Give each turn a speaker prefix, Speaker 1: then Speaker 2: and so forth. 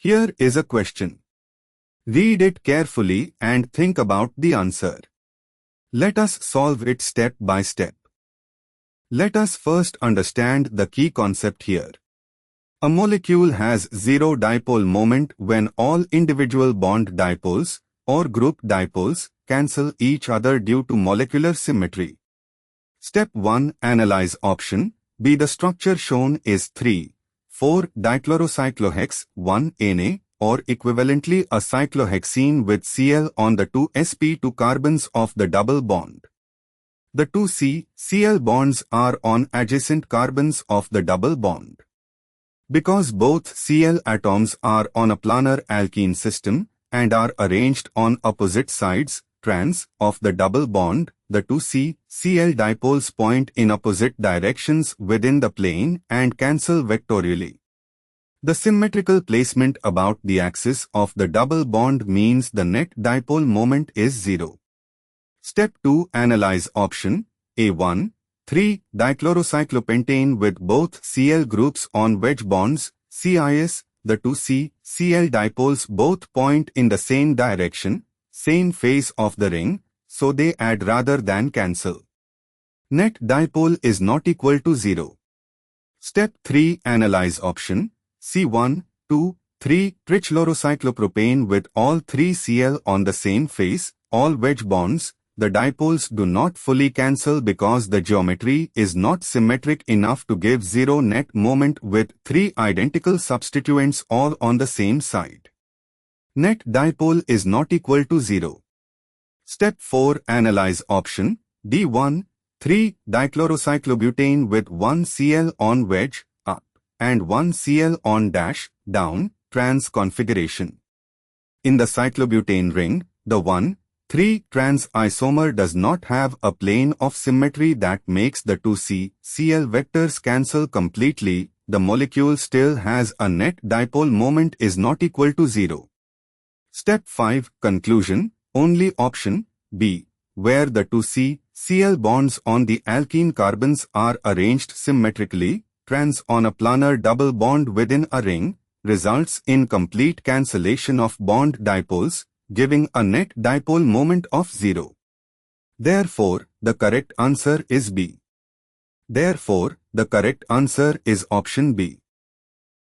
Speaker 1: Here is a question. Read it carefully and think about the answer. Let us solve it step by step. Let us first understand the key concept here. A molecule has zero dipole moment when all individual bond dipoles or group dipoles cancel each other due to molecular symmetry. Step 1. Analyze option B. The structure shown is 3,4-dichlorocyclohex 1-Na or equivalently a cyclohexene with Cl on the two sp2 carbons of the double bond. The two C-Cl bonds are on adjacent carbons of the double bond. Because both Cl atoms are on a planar alkene system and are arranged on opposite sides, trans, of the double bond, the two C-Cl dipoles point in opposite directions within the plane and cancel vectorially. The symmetrical placement about the axis of the double bond means the net dipole moment is zero. Step 2. Analyze option A1. 3-dichlorocyclopentane with both Cl groups on wedge bonds, CIS, the two C-Cl dipoles both point in the same direction, same face of the ring, so they add rather than cancel. Net dipole is not equal to 0. Step 3. Analyze option C1, 2, 3 trichlorocyclopropane with all 3 Cl on the same face, all wedge bonds. The dipoles do not fully cancel because the geometry is not symmetric enough to give zero net moment with 3 identical substituents all on the same side. Net dipole is not equal to 0. Step 4. Analyze option D1, 3-dichlorocyclobutane with 1 Cl on wedge, up, and 1 Cl on dash, down, trans configuration. In the cyclobutane ring, the 1,3-trans isomer does not have a plane of symmetry that makes the two C-Cl vectors cancel completely. The molecule still has a net dipole moment is not equal to 0. Step 5. Conclusion. Only option B, where the two C-Cl bonds on the alkene carbons are arranged symmetrically, trans on a planar double bond within a ring, results in complete cancellation of bond dipoles, giving a net dipole moment of 0. Therefore, the correct answer is B. Therefore, the correct answer is option B.